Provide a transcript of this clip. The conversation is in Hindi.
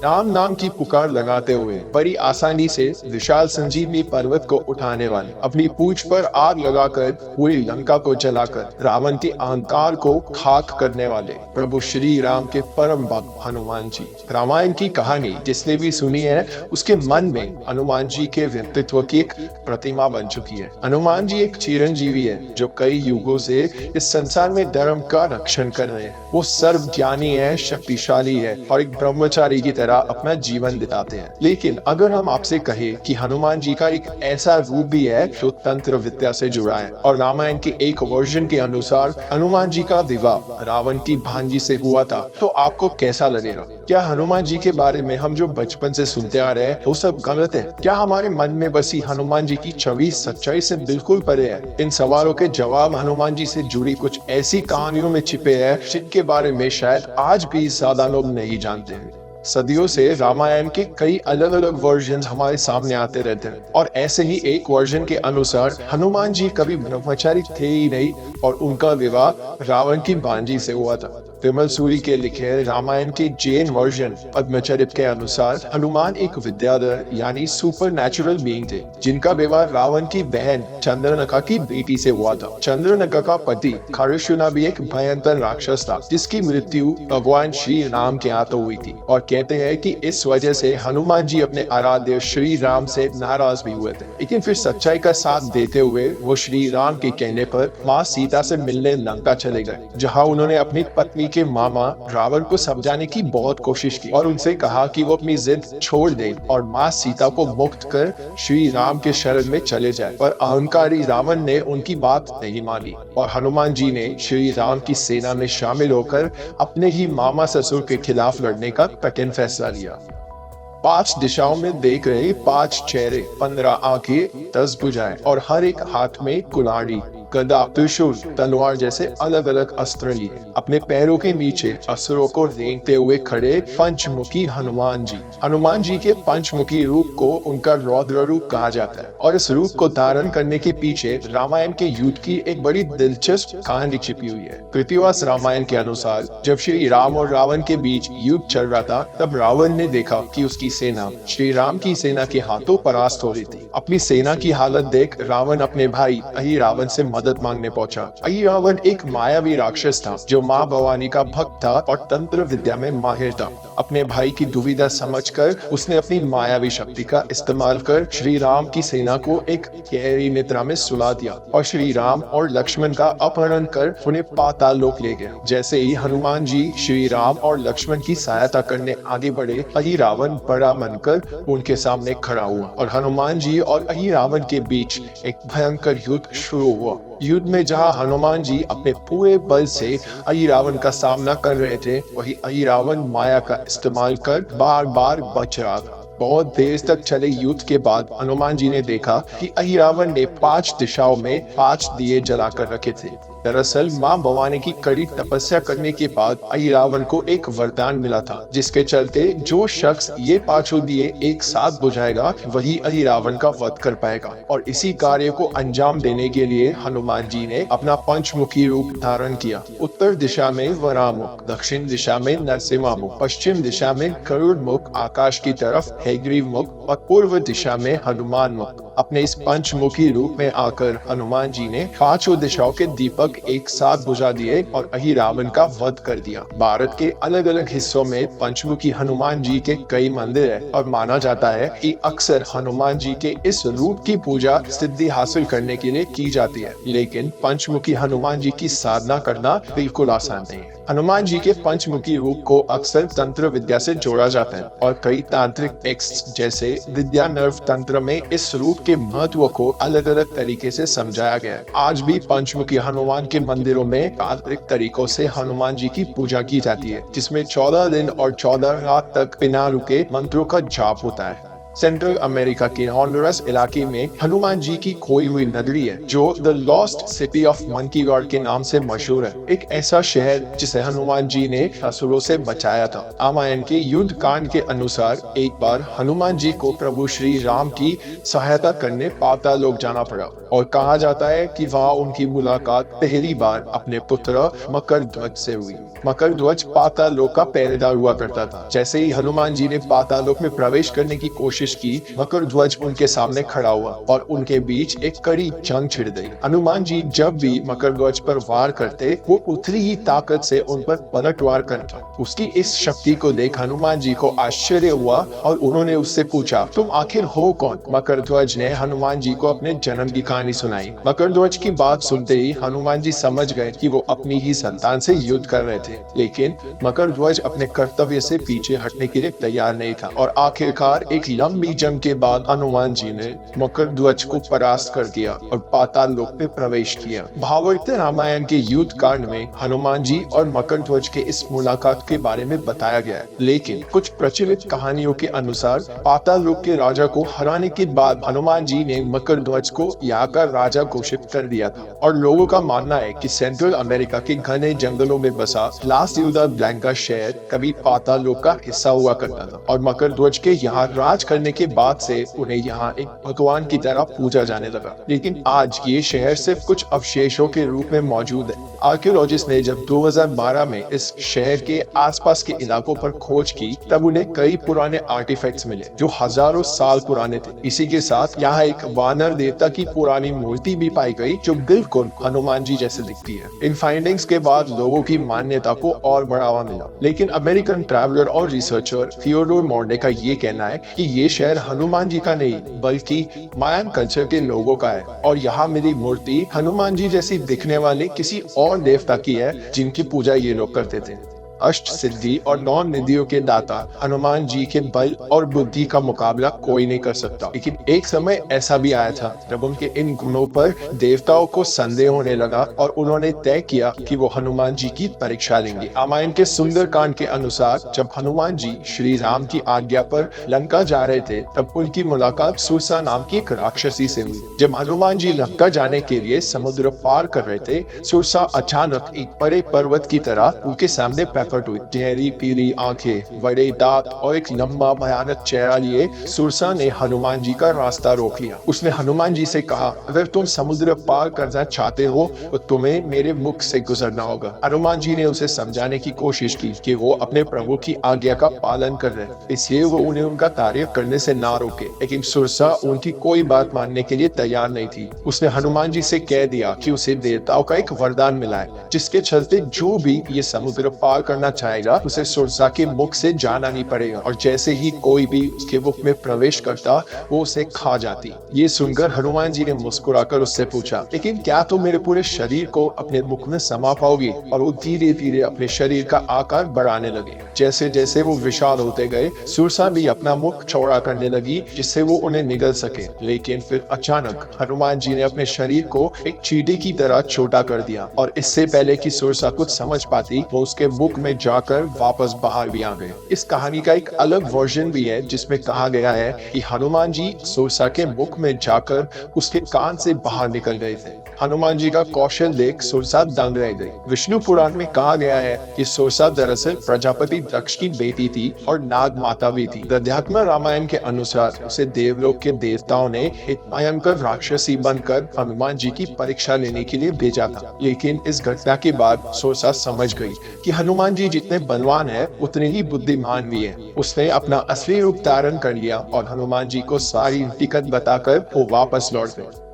राम नाम की पुकार लगाते हुए बड़ी आसानी से विशाल संजीवनी पर्वत को उठाने वाले, अपनी पूंछ पर आग लगाकर पूरी लंका को जलाकर रावण के अहंकार को खाक करने वाले प्रभु श्री राम के परम भक्त हनुमान जी। रामायण की कहानी जिसने भी सुनी है उसके मन में हनुमान जी के व्यक्तित्व की एक प्रतिमा बन चुकी है। हनुमान जी एक चिरंजीवी है जो कई युगों से इस संसार में धर्म का रक्षण कर रहे हैं। वो सर्व ज्ञानी है, शक्तिशाली है और एक ब्रह्मचारी की तरह अपना जीवन बिताते हैं। लेकिन अगर हम आपसे कहें कि हनुमान जी का एक ऐसा रूप भी है जो तंत्र विद्या से जुड़ा है और रामायण के एक वर्जन के अनुसार हनुमान जी का विवाह रावण की भांजी से हुआ था, तो आपको कैसा लगेगा? क्या हनुमान जी के बारे में हम जो बचपन से सुनते आ रहे हैं वो सब गलत है? क्या हमारे मन में बसी हनुमान जी की छवि सच्चाई से बिल्कुल परे है? इन सवालों के जवाब हनुमान जी से जुड़ी कुछ ऐसी कहानियों में छिपे हैं जिनके बारे में शायद आज भी ज्यादा लोग नहीं जानते हैं। सदियों से रामायण के कई अलग अलग वर्जन हमारे सामने आते रहते हैं और ऐसे ही एक वर्जन के अनुसार हनुमान जी कभी ब्रह्मचारी थे ही नहीं और उनका विवाह रावण की भांजी से हुआ था। विमल सूरी के लिखे रामायण के जैन वर्जन पद्मचरित के अनुसार हनुमान एक विद्याधर यानी सुपर नेचुरल बीइंग थे जिनका विवाह रावण की बहन चंद्रनका की बेटी से हुआ था। चंद्रनका का पति खरशुना भी एक भयंकर राक्षस था जिसकी मृत्यु भगवान श्री राम के हाथों हुई थी और कहते हैं कि इस वजह से हनुमान जी अपने आराध्य श्री राम से नाराज भी हुए थे। लेकिन फिर सच्चाई का साथ देते हुए वो श्री राम के कहने पर माँ सीता से मिलने लंका चले गए, जहाँ उन्होंने अपनी पत्नी के मामा रावण को समझाने की बहुत कोशिश की और उनसे कहा कि वो अपनी जिद छोड़ दे और माँ सीता को मुक्त कर श्री राम के शरण में चले जाए। पर अहंकारी रावण ने उनकी बात नहीं मानी और हनुमान जी ने श्री राम की सेना में शामिल होकर अपने ही मामा ससुर के खिलाफ लड़ने का कठिन फैसला लिया। 5 दिशाओं में देख रहे 5 चेहरे, 15 आंखें, 10 भुजाएं और हर एक हाथ में कुल्हाड़ी, गदा, त्रिशूल, तलवार जैसे अलग अलग अस्त्र लिए अपने पैरों के नीचे असुरों को रेंगते हुए खड़े पंचमुखी हनुमान जी। हनुमान जी के पंचमुखी रूप को उनका रौद्र रूप कहा जाता है और इस रूप को धारण करने के पीछे रामायण के युद्ध की एक बड़ी दिलचस्प कहानी छिपी हुई है। कृतिवास रामायण के अनुसार जब श्री राम और रावण के बीच युद्ध चल रहा था तब रावण ने देखा कि उसकी सेना श्री राम की सेना के हाथों परास्त हो रही थी। अपनी सेना की हालत देख रावण अपने भाई अहिरावण से मदद मांगने पहुंचा। अहिरावण एक मायावी राक्षस था जो माँ भवानी का भक्त था और तंत्र विद्या में माहिर था। अपने भाई की दुविधा समझकर उसने अपनी मायावी शक्ति का इस्तेमाल कर श्री राम की सेना को एक गहरी निद्रा में सुला दिया और श्री राम और लक्ष्मण का अपहरण कर उन्हें पाताल लोक ले गया। जैसे ही हनुमान जी श्री राम और लक्ष्मण की सहायता करने आगे बढ़े, अहिरावण बड़ा मनकर उनके सामने खड़ा हुआ और हनुमान जी और अहिरावण के बीच एक भयंकर युद्ध शुरू हुआ। युद्ध में जहां हनुमान जी अपने पूरे बल से अहिरावण का सामना कर रहे थे, वही अहिरावण माया का इस्तेमाल कर बार बार बच रहा था। बहुत देर तक चले युद्ध के बाद हनुमान जी ने देखा कि अहिरावण ने 5 दिशाओं में 5 दिए जलाकर रखे थे। दरअसल माँ भवानी की कड़ी तपस्या करने के बाद अहिरावण को एक वरदान मिला था जिसके चलते जो शख्स ये 5 दिए एक साथ बुझाएगा वही अहिरावण का वध कर पाएगा। और इसी कार्य को अंजाम देने के लिए हनुमान जी ने अपना पंचमुखी रूप धारण किया। उत्तर दिशा में वरामुख, दक्षिण दिशा में नरसिम्हा मुख, पश्चिम दिशा में गरुड़ मुख, आकाश की तरफ हैग्रीव मुख और पूर्व दिशा में हनुमान मुख। अपने इस पंचमुखी रूप में आकर हनुमान जी ने 5 दिशाओं के दीपक एक साथ बुझा दिए और अहिरावण का वध कर दिया। भारत के अलग अलग हिस्सों में पंचमुखी हनुमान जी के कई मंदिर है और माना जाता है कि अक्सर हनुमान जी के इस रूप की पूजा सिद्धि हासिल करने के लिए की जाती है। लेकिन पंचमुखी हनुमान जी की साधना करना बिल्कुल आसान नहीं है। हनुमान जी के पंचमुखी रूप को अक्सर तंत्र विद्या से जोड़ा जाता है और कई तांत्रिक टेक्स्ट जैसे विद्या नर्व तंत्र में इस रूप के महत्व को अलग अलग तरीके से समझाया गया है। आज भी पंचमुखी हनुमान के मंदिरों में तांत्रिक तरीकों से हनुमान जी की पूजा की जाती है जिसमें 14 दिन और 14 रात तक बिना रुके मंत्रों का जाप होता है। सेंट्रल अमेरिका के हॉन्डुरस इलाके में हनुमान जी की खोई हुई नगरी है जो the lost city of monkey God के नाम से मशहूर है। एक ऐसा शहर जिसे हनुमान जी ने असुरों से बचाया था। रामायण के युद्ध कांड के अनुसार एक बार हनुमान जी को प्रभु श्री राम की सहायता करने पाताल लोक जाना पड़ा। और कहा जाता है कि वहाँ उनकी मुलाकात पहली बार अपने पुत्र मकरध्वज से हुई। मकरध्वज पाताल लोक का पहरेदार हुआ करता था। जैसे ही हनुमान जी ने पाताल लोक में प्रवेश करने की कोशिश की, मकरध्वज उनके सामने खड़ा हुआ और उनके बीच एक कड़ी जंग छिड़ गई। हनुमान जी जब भी मकरध्वज पर वार करते, वो उतनी ही ताकत से उन पर पलटवार करता। उसकी इस शक्ति को देख हनुमान जी को आश्चर्य हुआ और उन्होंने उससे पूछा, तुम आखिर हो कौन? मकरध्वज ने हनुमान जी को अपने जन्म की कहानी सुनाई। मकरध्वज की बात सुनते ही हनुमान जी समझ गए कि वो अपनी ही संतान से युद्ध कर रहे थे, लेकिन मकरध्वज अपने कर्तव्य से पीछे हटने के लिए तैयार नहीं था और आखिरकार एक लंबी जंग के बाद हनुमान जी ने मकरध्वज को परास्त कर दिया और पाताल लोक में प्रवेश किया। भागवत रामायण के युद्ध कांड में हनुमान जी और मकरध्वज के इस मुलाकात के बारे में बताया गया है, लेकिन कुछ प्रचलित कहानियों के अनुसार पाताल लोक के राजा को हराने के बाद हनुमान जी ने मकरध्वज को यहाँ का राजा घोषित कर दिया था और लोगों का मानना है कि सेंट्रल अमेरिका के घने जंगलों में बसा ला सियूदा ब्लैंका शहर कभी पाताल लोक का हिस्सा हुआ करता था और मकरध्वज के यहाँ राज करने के बाद से उन्हें यहाँ एक भगवान की तरह पूजा जाने लगा। लेकिन आज ये शहर सिर्फ कुछ अवशेषों के रूप में मौजूद है। आर्कियोलॉजिस्ट ने जब 2012 में इस शहर के आसपास के इलाकों पर खोज की, तब उन्हें कई पुराने आर्टिफैक्ट्स मिले जो हजारों साल पुराने थे। इसी के साथ यहाँ एक वानर देवता की पुरानी मूर्ति भी पाई गई जो बिल्कुल हनुमान जी जैसे दिखती है। इन फाइंडिंग्स के बाद लोगों की मान्यता को और बढ़ावा मिला, लेकिन अमेरिकन ट्रैवलर और रिसर्चर थियोडोर मोर्ने का ये कहना है कि ये शहर हनुमान जी का नहीं बल्कि मायन कल्चर के लोगों का है और यहाँ मिली मूर्ति हनुमान जी जैसी दिखने वाले किसी और देवता की है जिनकी पूजा ये लोग करते थे। अष्ट सिद्धि और 9 निधियों के दाता हनुमान जी के बल और बुद्धि का मुकाबला कोई नहीं कर सकता, लेकिन एक समय ऐसा भी आया था जब उनके इन गुणों पर देवताओं को संदेह होने लगा और उन्होंने तय किया कि वो हनुमान जी की परीक्षा लेंगे। रामायण के सुंदरकांड के अनुसार जब हनुमान जी श्री राम की आज्ञा पर लंका जा रहे थे, तब उनकी मुलाकात सुरसा नाम की एक राक्षसी से हुई। जब हनुमान जी लंका जाने के लिए समुद्र पार कर रहे थे, सुरसा अचानक एक बड़े पर्वत की तरह उनके सामने गहरी पीली आंखें, बड़े दांत और एक लंबा भयानक चेहरा लिए सुरसा ने हनुमान जी का रास्ता रोक लिया। उसने हनुमान जी से कहा, अगर तुम समुद्र पार करना चाहते हो तो तुम्हें मेरे मुख से गुजरना होगा। हनुमान जी ने उसे समझाने की कोशिश की कि वो अपने प्रभु की आज्ञा का पालन कर रहे, इसलिए वो उन्हें उनका तारीफ करने से ना रोके, लेकिन सुरसा उनकी कोई बात मानने के लिए तैयार नहीं थी। उसने हनुमान जी से कह दिया कि उसे देवताओं का एक वरदान मिला है, जिसके चलते जो भी ये समुद्र पार करना चाहेगा उसे सुरसा के मुख से जाना नहीं पड़ेगा और जैसे ही कोई भी उसके मुख में प्रवेश करता वो उसे खा जाती। ये सुनकर हनुमान जी ने मुस्कुराकर उससे पूछा, लेकिन क्या तुम मेरे पूरे शरीर को अपने मुख में समा पाओगी? और वो धीरे धीरे अपने शरीर का आकार बढ़ाने लगे। जैसे जैसे वो विशाल होते गए, सुरसा भी अपना मुख चौड़ा करने लगी जिससे वो उन्हें निगल सके। लेकिन फिर अचानक हनुमान जी ने अपने शरीर को एक चींटी की तरह छोटा कर दिया और इससे पहले कि सुरसा कुछ समझ पाती, वो उसके मुख में जाकर वापस बाहर भी आ गए। इस कहानी का एक अलग वर्जन भी है जिसमें कहा गया है कि हनुमान जी सुरसा के मुख में जाकर उसके कान से बाहर निकल गए थे। हनुमान जी का कौशल देख सुरसा दंग रह गई। विष्णु पुराण में कहा गया है कि सुरसा दरअसल प्रजापति दक्ष की बेटी थी और नाग माता भी थी। अध्यात्म रामायण के अनुसार उसे देवलोक के देवताओं ने एक भयंकर राक्षसी बनकर हनुमान जी की परीक्षा लेने के लिए भेजा था। लेकिन इस घटना के बाद सुरसा समझ गई कि हनुमान जी जितने बलवान है उतने ही बुद्धिमान भी है। उसने अपना असली रूप धारण कर लिया और हनुमान जी को सारी हकीकत बताकर वो वापस लौट गए।